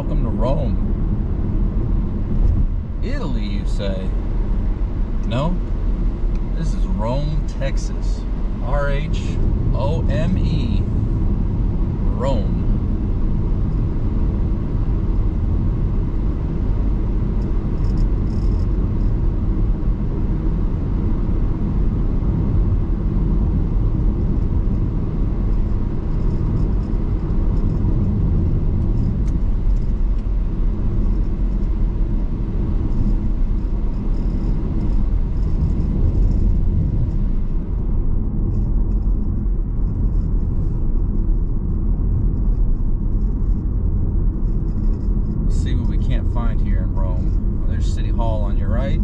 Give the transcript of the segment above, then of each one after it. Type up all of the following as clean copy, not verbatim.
Welcome to Rome. Italy, you say? No, this is Rome, Texas. R-H-O-M-E. Rome. Find here in Rome. Well, there's City Hall on your right.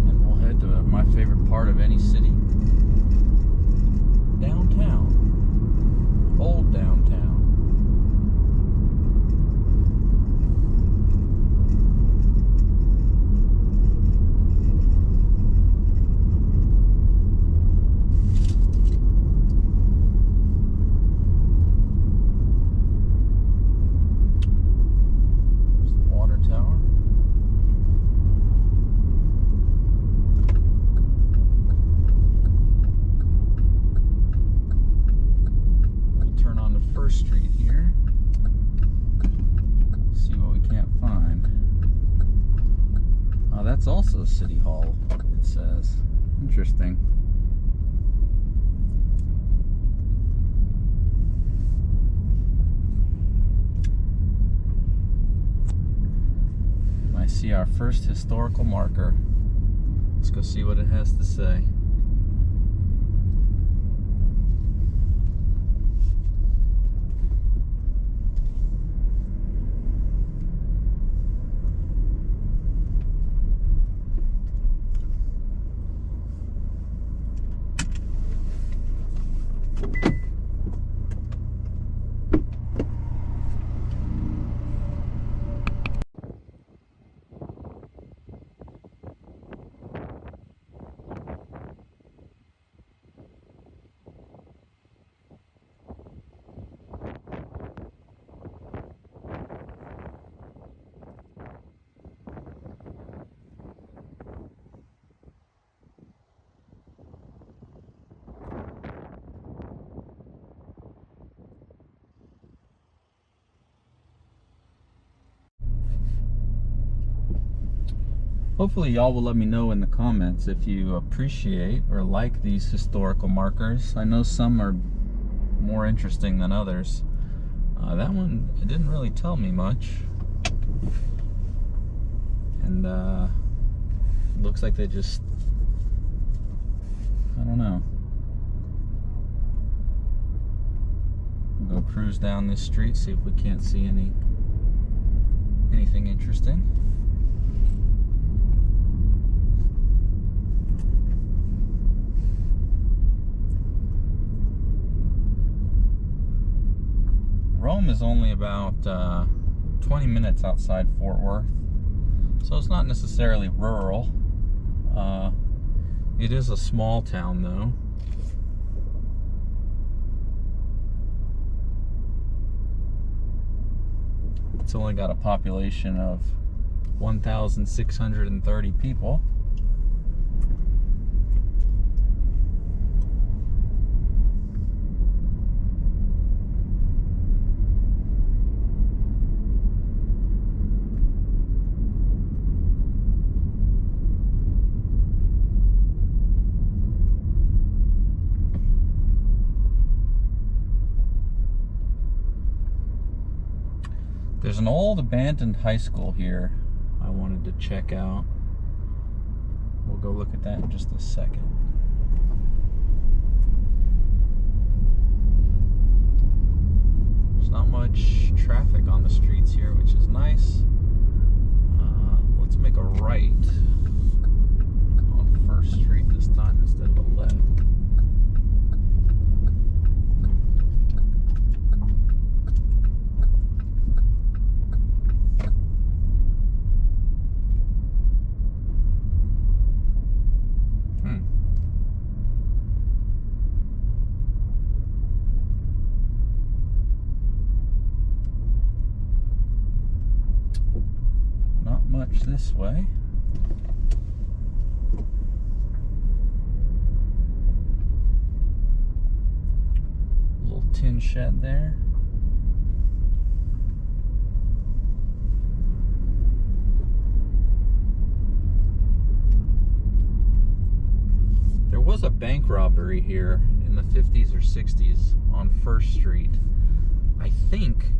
And we'll head to my favorite part of any city. Downtown. Old downtown. Street here. See what we can't find. Oh, that's also City Hall, it says. Interesting. I see our first historical marker. Let's go see what it has to say. Hopefully y'all will let me know in the comments if you appreciate or like these historical markers. I know some are more interesting than others. That one, it didn't really tell me much. And looks like they just, I don't know. We'll go cruise down this street, see if we can't see anything interesting. Rome is only about 20 minutes outside Fort Worth, so it's not necessarily rural. It is a small town though. It's only got a population of 1,630 people. There's an old abandoned high school here I wanted to check out. We'll go look at that in just a second. There's not much traffic on the streets here, which is nice. Let's make a right on First Street this time instead of a left. much this way. Little tin shed there. There was a bank robbery here in the 50s or 60s on 1st Street. I think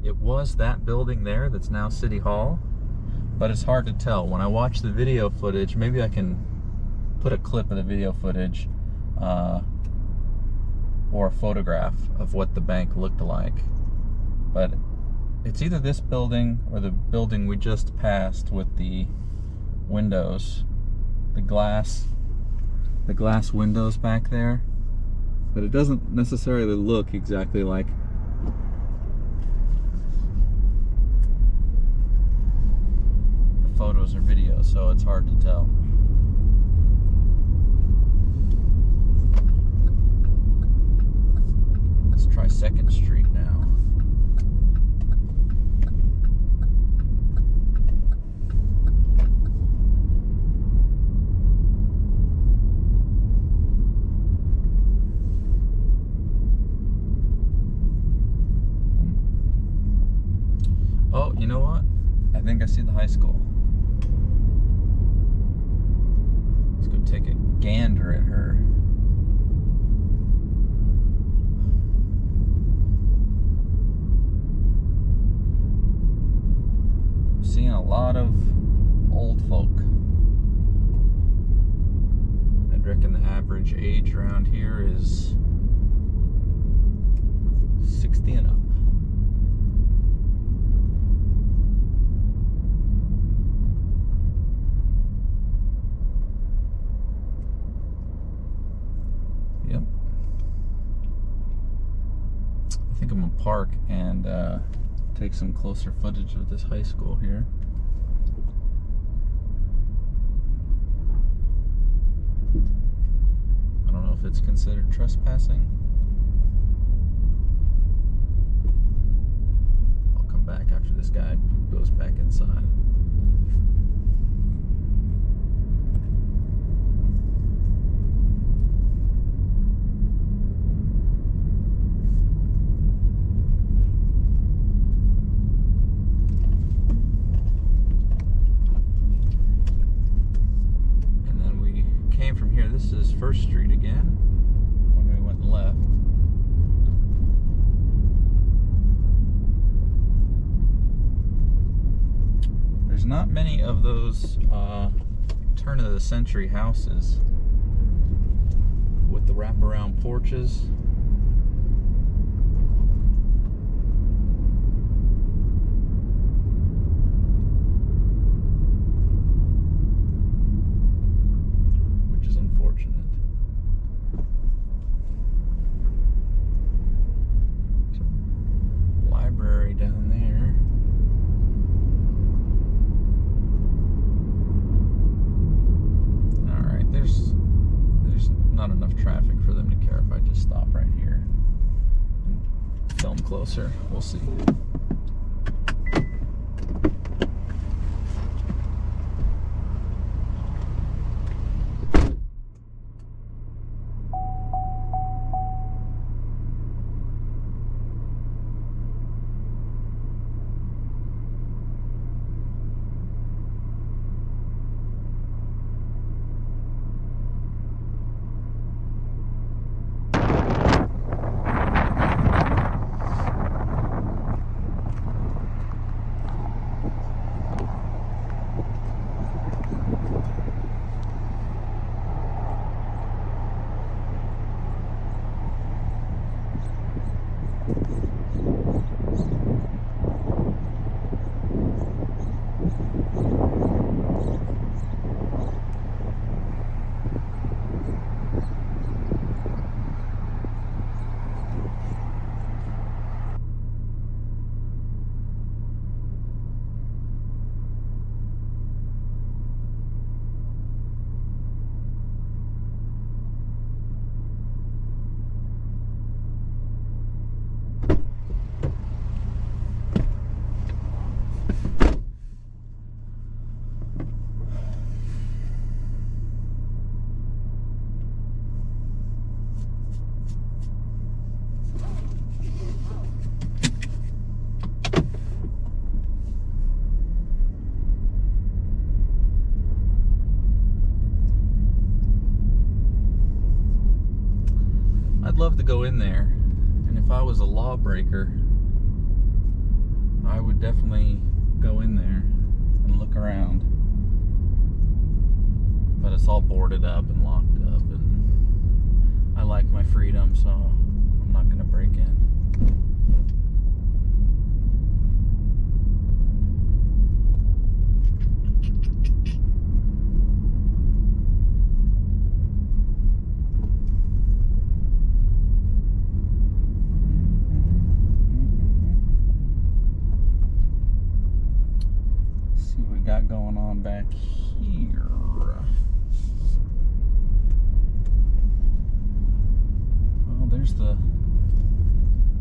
it was that building there that's now City Hall, but it's hard to tell. When I watch the video footage, maybe I can put a clip of the video footage or a photograph of what the bank looked like. But it's either this building or the building we just passed with the windows, the glass windows back there. But it doesn't necessarily look exactly like the photos or videos, so it's hard to tell. Let's try 2nd Street now. Oh, you know what? I think I see the high school. Let's go take a gander at her. Seeing a lot of old folk. I'd reckon the average age around here is 60 and up. Yep. I think I'm gonna park and take some closer footage of this high school here. I don't know if it's considered trespassing. I'll come back after this guy goes back inside. This is 1st Street again, when we went left. There's not many of those turn of the century houses with the wraparound porches. Library down there. All right, there's not enough traffic for them to care if I just stop right here and film closer. We'll see. love to go in there, and if I was a lawbreaker, I would definitely go in there and look around. But it's all boarded up and locked up, and I like my freedom, so I'm not going to break in. Let's see what we got going on back here.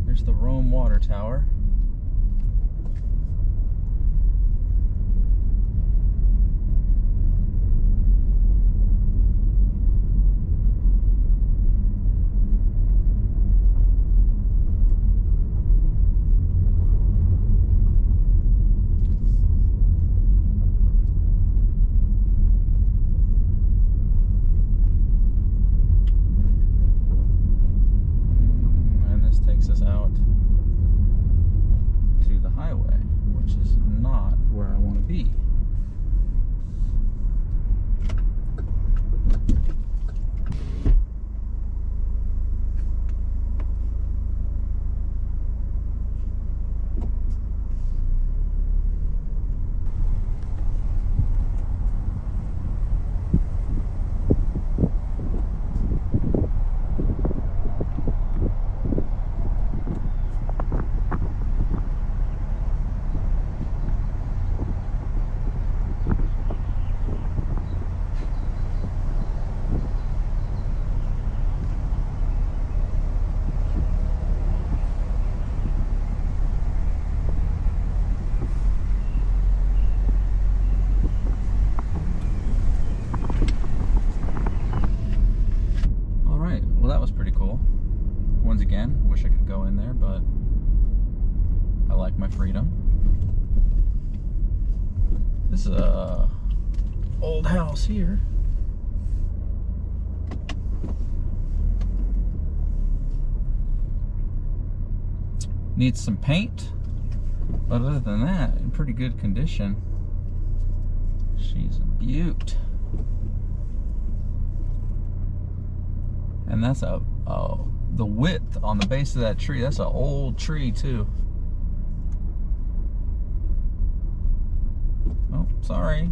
There's the Rhome water tower. Us out to the highway, which is not where I want to be. Well, that was pretty cool. Once again, wish I could go in there, but I like my freedom. This is a old house here. Needs some paint, but other than that, in pretty good condition. She's a beaut. And that's the width on the base of that tree. That's an old tree too. Oh, sorry.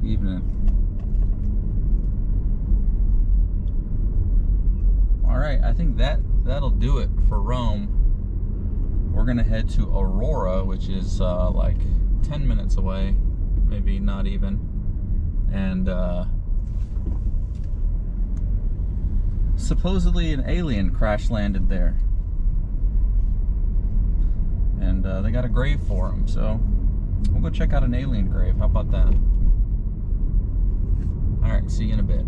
Evening. All right, I think that'll do it for Rhome. We're gonna head to Aurora, which is like 10 minutes away, maybe not even. And supposedly an alien crash landed there, and they got a grave for him, so we'll go check out an alien grave. How about that? All right, see you in a bit.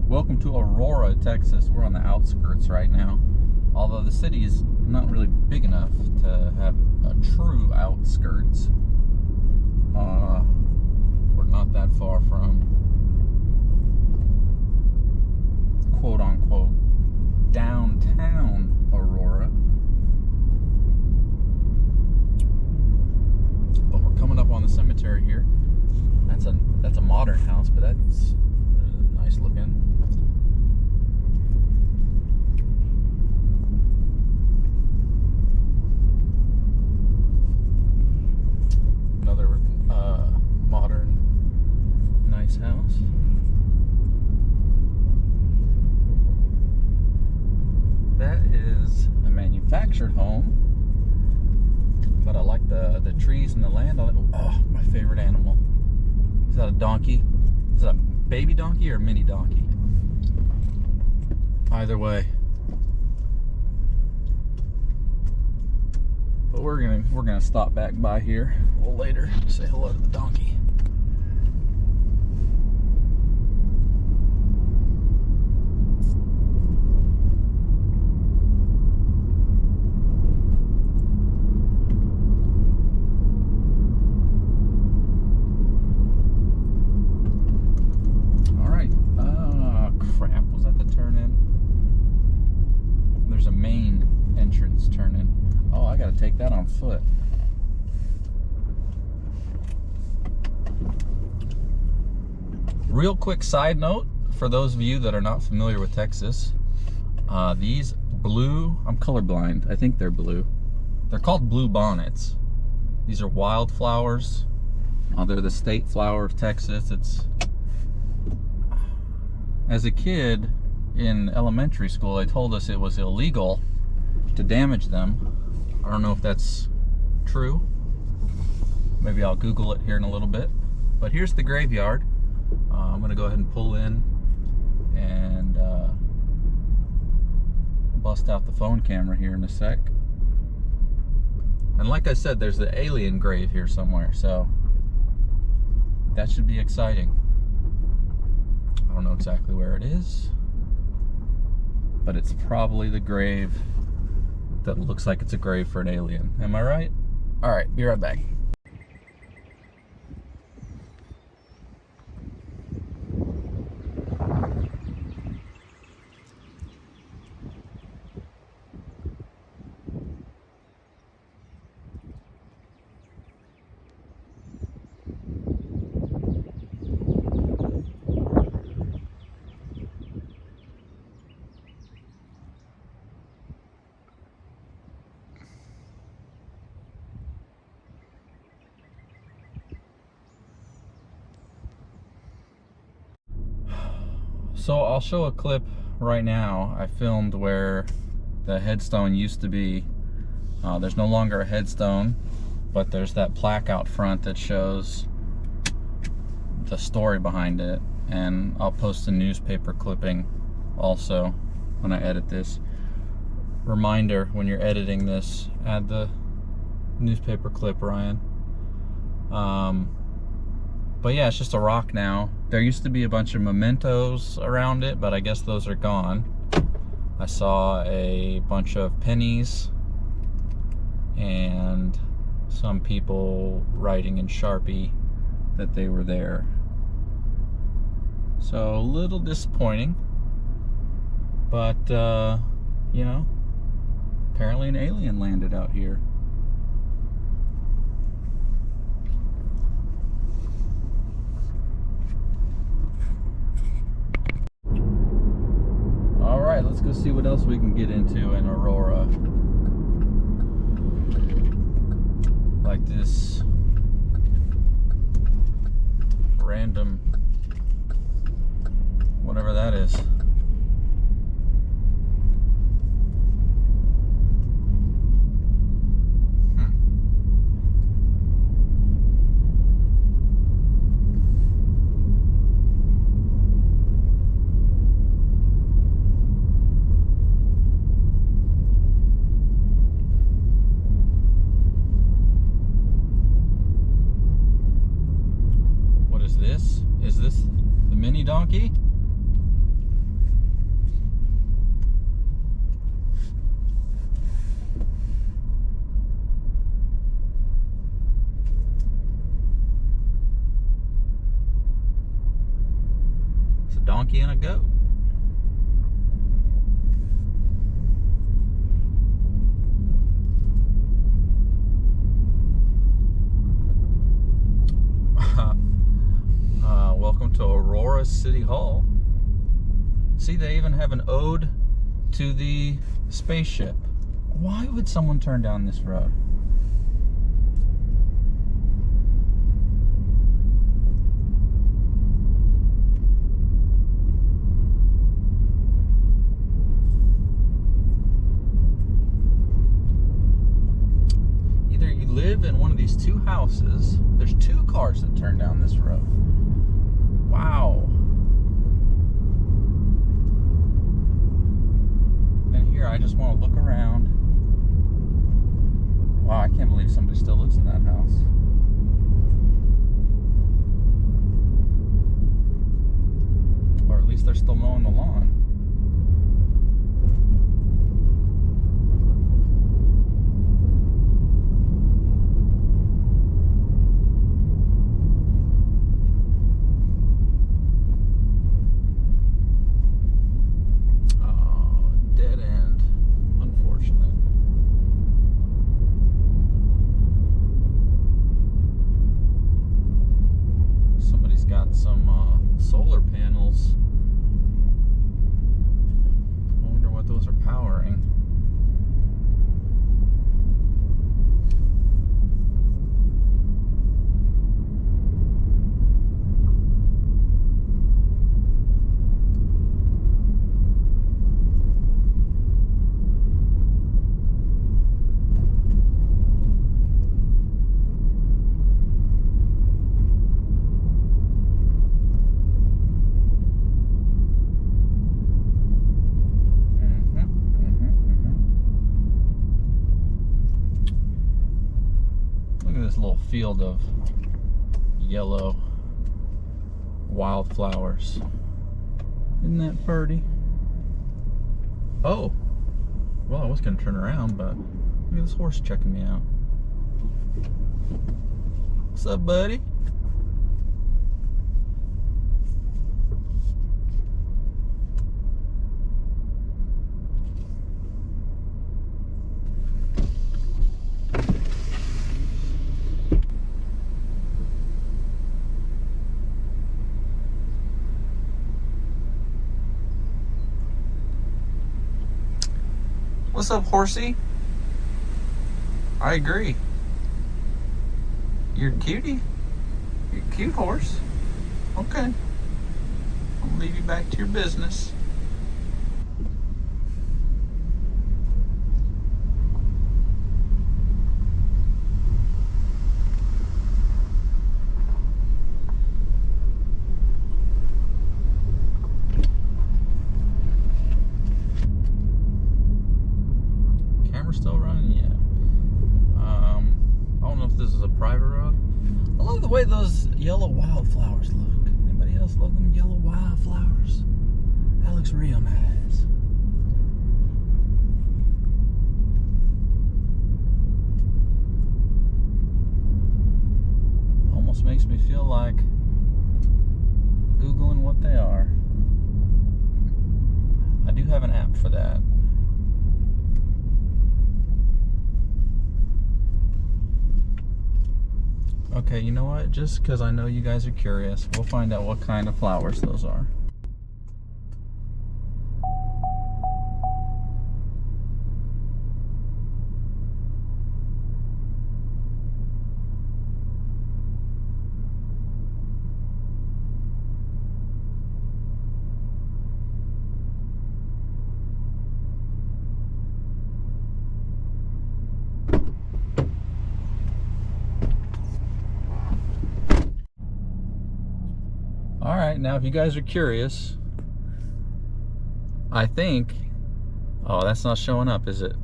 Welcome to Aurora, Texas. We're on the outskirts right now. Although the city is not really big enough to have a true outskirts. We're not that far from quote unquote downtown Aurora. But we're coming up on the cemetery here. That's a modern house, but that's nice looking. Another modern, nice house. That is a manufactured home, but I like the trees and the land. Oh, my favorite animal. Is that a donkey? Is that a baby donkey or a mini donkey? Either way. But we're gonna stop back by here a little later to say hello to the donkey. All right. Crap. Was that the turn in? There's a main entrance turn in. Oh, I gotta take that on foot. Real quick side note, for those of you that are not familiar with Texas, these blue, I'm colorblind, I think they're blue. They're called blue bonnets. These are wildflowers. They're the state flower of Texas. As a kid in elementary school, they told us it was illegal to damage them. I don't know if that's true. Maybe I'll Google it here in a little bit. But here's the graveyard. I'm gonna go ahead and pull in and bust out the phone camera here in a sec. And like I said, there's the alien grave here somewhere, so that should be exciting. I don't know exactly where it is, but it's probably the grave that looks like it's a grave for an alien. Am I right? All right, be right back. So I'll show a clip right now. I filmed where the headstone used to be. There's no longer a headstone, but there's that plaque out front that shows the story behind it. And I'll post a newspaper clipping also when I edit this. Reminder, when you're editing this, add the newspaper clip, Ryan. But yeah, it's just a rock now. There used to be a bunch of mementos around it, but I guess those are gone. I saw a bunch of pennies and some people writing in Sharpie that they were there. So a little disappointing, but you know, apparently an alien landed out here. Alright, let's go see what else we can get into in Aurora. Like this random, whatever that is. Is this the mini donkey? It's a donkey and a goat. Welcome to Aurora City Hall. See, they even have an ode to the spaceship. Why would someone turn down this road? Either you live live in one of these two houses. There's two cars that turn down this road. Wow. And here I just want to look around. Wow, I can't believe somebody still lives in that house. Or at least they're still mowing the lawn. Solar panels. I wonder what those are powering. This little field of yellow wildflowers. Isn't that pretty? Oh, well, I was gonna turn around, but look at this horse checking me out. What's up, buddy? What's up, horsey? I agree. You're a cutie. You're a cute horse. Okay. I'll leave you back to your business. Still running? Yeah. I don't know if this is a private road. I love the way those yellow wildflowers look. Anybody else love them yellow wildflowers? That looks real nice. Almost makes me feel like Googling what they are. I do have an app for that. Okay, you know what? Just because I know you guys are curious, we'll find out what kind of flowers those are. Alright, now if you guys are curious, I think... Oh, that's not showing up, is it?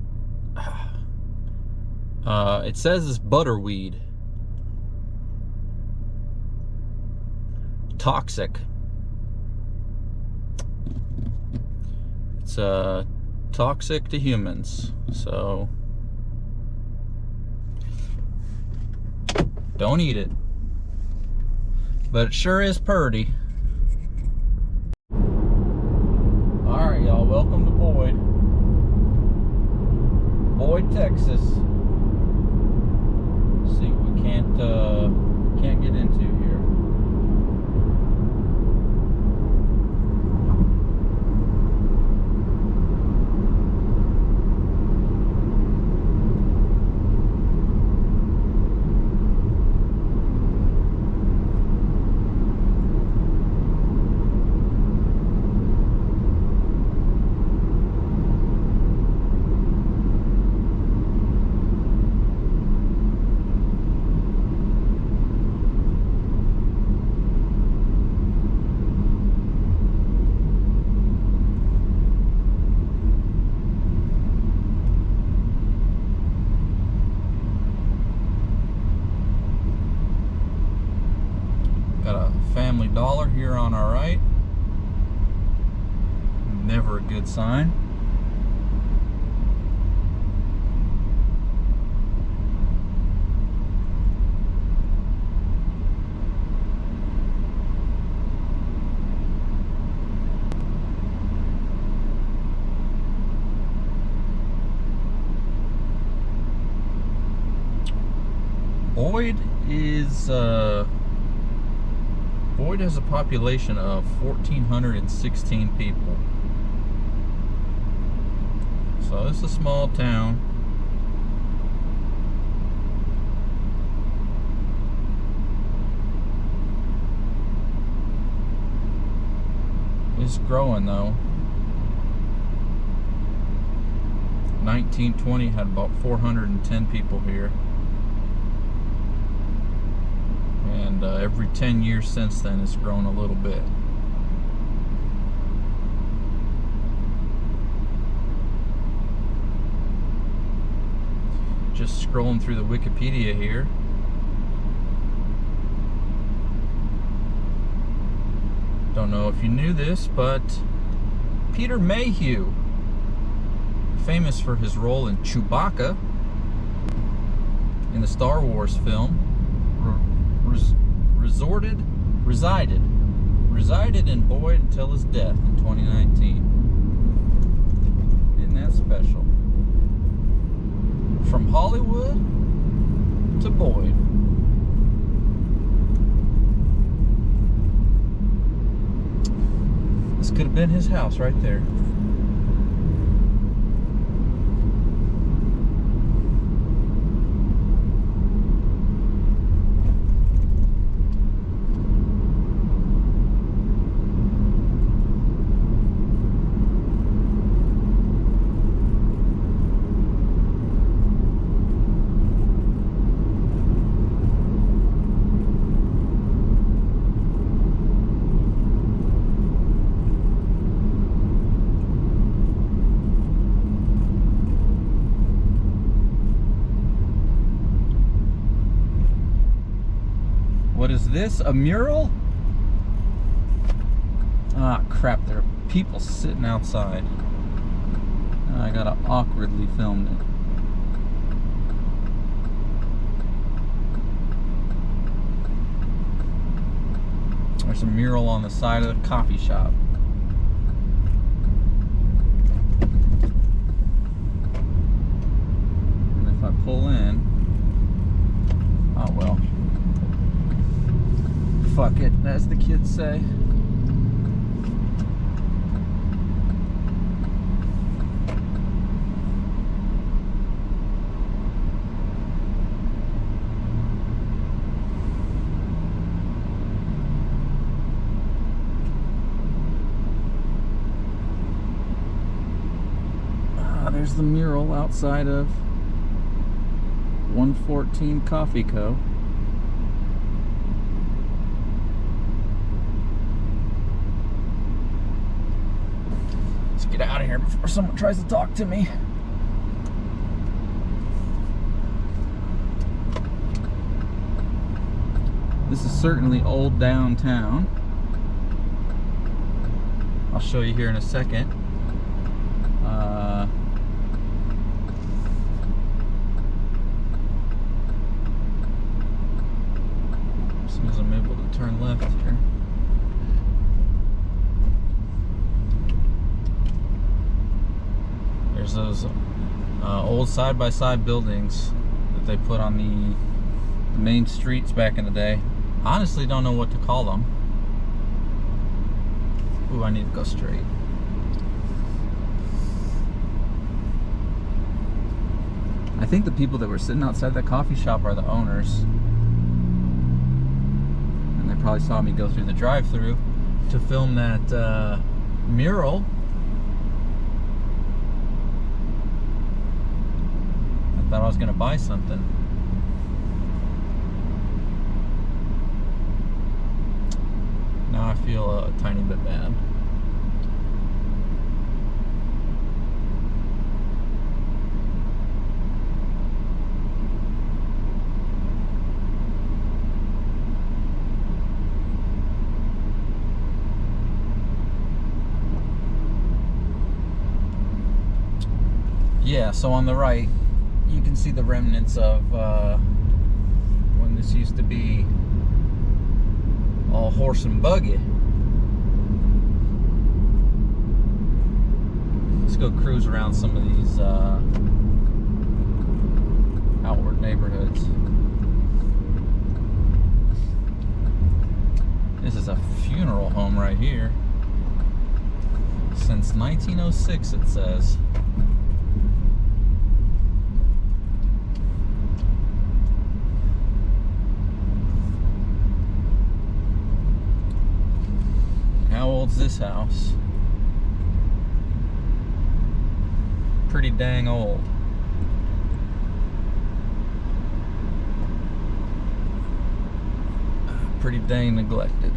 It says it's butterweed. Toxic. It's toxic to humans, so don't eat it. But it sure is purty. Alright, y'all, welcome to Boyd, Texas. Let's see what we can't get into here. Family Dollar here on our right. Never a good sign. Boyd has a population of 1,416 people. So it's a small town. It's growing though. 1920 had about 410 people here. And every 10 years since then it's grown a little bit. Just scrolling through the Wikipedia here. Don't know if you knew this, but Peter Mayhew, famous for his role in Chewbacca in the Star Wars film, resided in Boyd until his death in 2019. Isn't that special? From Hollywood to Boyd. This could have been his house right there. What is this? A mural? Ah, crap. There are people sitting outside. I gotta awkwardly film it. There's a mural on the side of the coffee shop. And if I pull in, oh well. Fuck it, as the kids say. There's the mural outside of 114 Coffee Co. Let's get out of here before someone tries to talk to me. This is certainly old downtown. I'll show you here in a second. As soon as I'm able to turn left here. There's those old side-by-side buildings that they put on the main streets back in the day. Honestly, don't know what to call them. Ooh, I need to go straight. I think the people that were sitting outside that coffee shop are the owners. And they probably saw me go through the drive-thru to film that mural. I thought I was gonna buy something. Now I feel a tiny bit bad. Yeah, so on the right, you can see the remnants of when this used to be all horse and buggy. Let's go cruise around some of these outward neighborhoods. This is a funeral home right here. Since 1906, it says. How old's this house? Pretty dang old. Pretty dang neglected.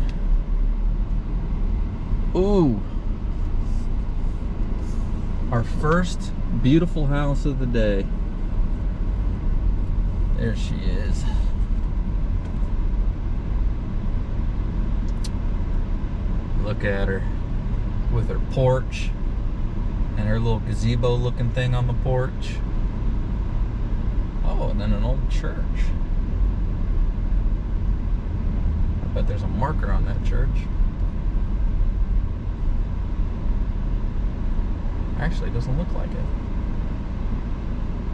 Ooh. Our first beautiful house of the day. There she is. Look at her with her porch and her little gazebo looking thing on the porch. Oh, and then an old church. I bet there's a marker on that church. Actually, it doesn't look like it.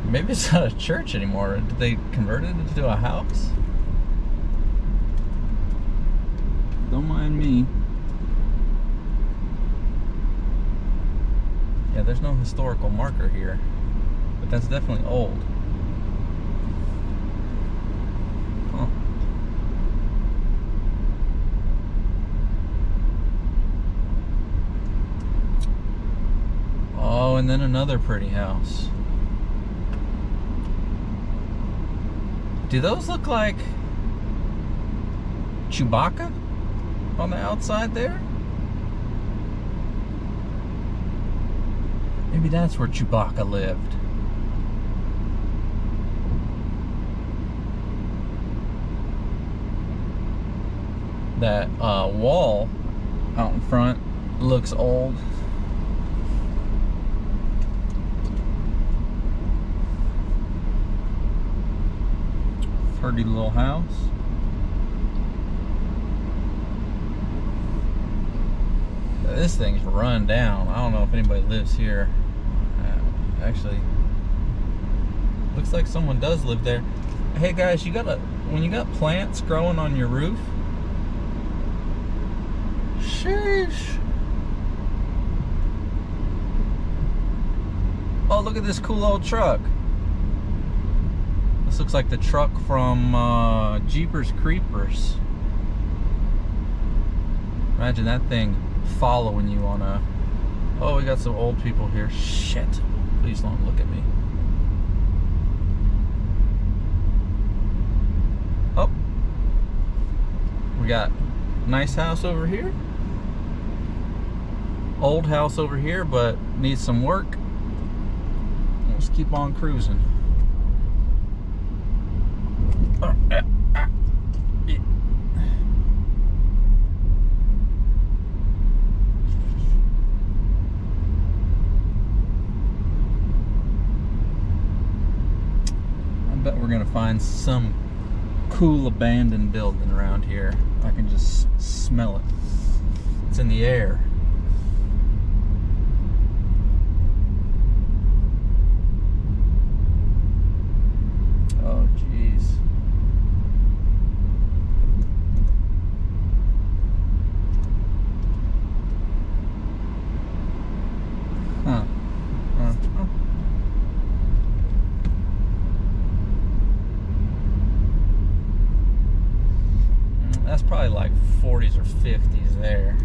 Maybe it's not a church anymore. Did they convert it into a house? Don't mind me. Yeah, there's no historical marker here, but that's definitely old. Huh. Oh, and then another pretty house. Do those look like Chewbacca on the outside there? Maybe that's where Chewbacca lived. That wall out in front looks old. Pretty little house. This thing's run down. I don't know if anybody lives here. Actually, looks like someone does live there. Hey guys, when you got plants growing on your roof, sheesh. Oh, look at this cool old truck. This looks like the truck from Jeepers Creepers. Imagine that thing following you on a... Oh, we got some old people here. Shit. Please don't look at me. Oh. We got nice house over here. Old house over here, but needs some work. Let's keep on cruising. Yeah. I bet we're gonna find some cool abandoned building around here. I can just smell it. It's in the air. Oh, jeez. Huh. That's probably like 40s or 50s there.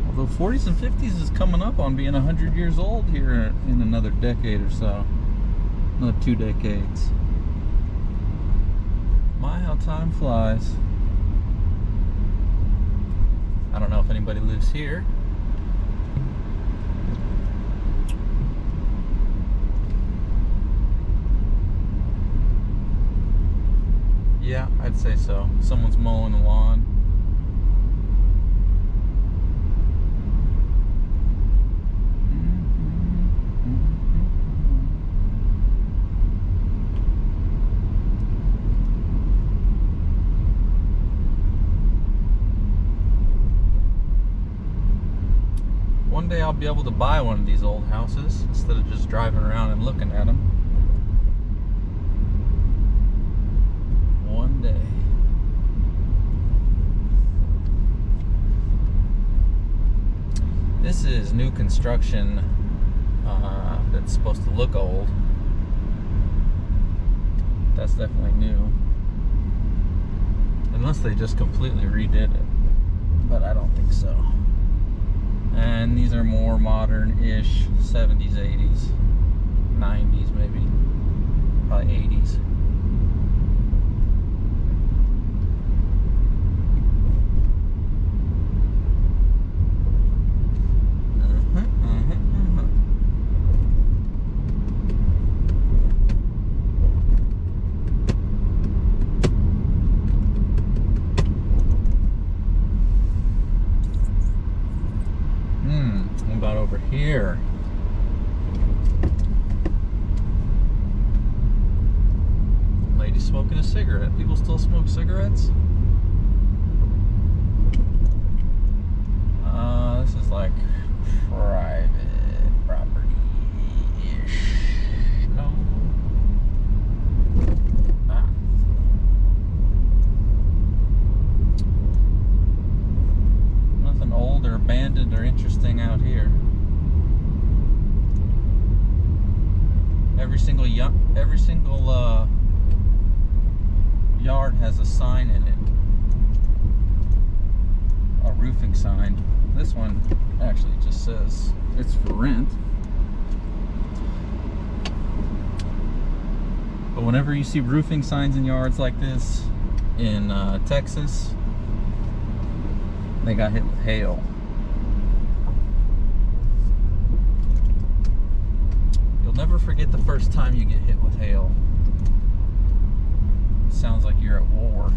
Although 40s and 50s is coming up on being 100 years old here in another decade or so. Another 2 decades. My, how time flies. I don't know if anybody lives here. Yeah, I'd say so. Someone's mowing the lawn. One day I'll be able to buy one of these old houses instead of just driving around and looking at them. One day. This is new construction that's supposed to look old. That's definitely new. Unless they just completely redid it. But I don't think so. And these are more modern-ish, 70s, 80s, 90s maybe, probably 80s. What about over here? Lady smoking a cigarette. People still smoke cigarettes? This is like private property-ish. No. Nothing old or abandoned or interesting out here. Every single yard has a sign in it, a roofing sign. This one actually just says it's for rent. But whenever you see roofing signs in yards like this in Texas, they got hit with hail. You'll never forget the first time you get hit with hail. It sounds like you're at war.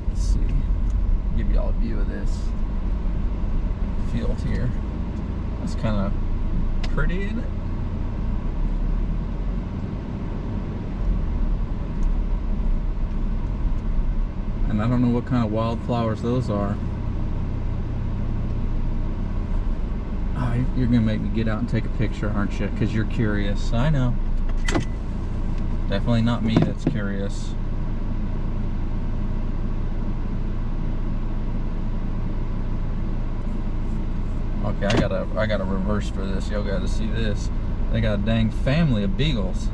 Let's see. Give y'all a view of this field here. That's kind of pretty, isn't it? And I don't know what kind of wildflowers those are. Oh, you're gonna make me get out and take a picture, aren't you? Because you're curious. I know. Definitely not me that's curious. Okay, I gotta reverse for this. Y'all gotta see this. They got a dang family of beagles.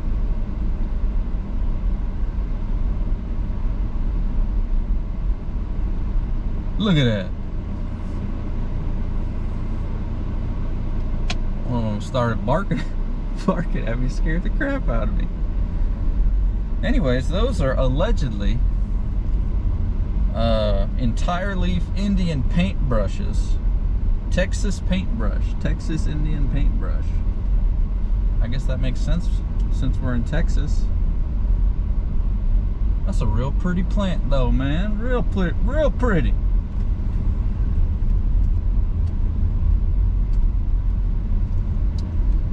Look at that. One of them started barking at me, scared the crap out of me. Anyways, those are allegedly entire leaf Indian paintbrushes. Texas paintbrush. Texas Indian paintbrush. I guess that makes sense since we're in Texas. That's a real pretty plant though, man. Real pretty.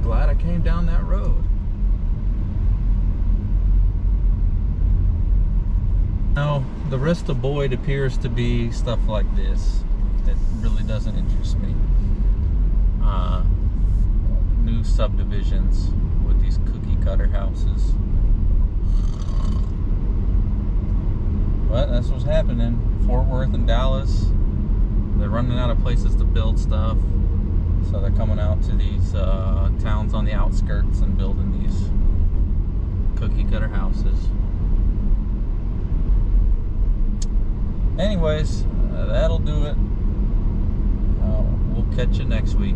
Glad I came down that road. Now, the rest of Boyd appears to be stuff like this. That really doesn't interest me. New subdivisions with these cookie cutter houses. But that's what's happening. Fort Worth and Dallas, they're running out of places to build stuff. So they're coming out to these towns on the outskirts and building these cookie cutter houses. Anyways, that'll do it. We'll catch you next week.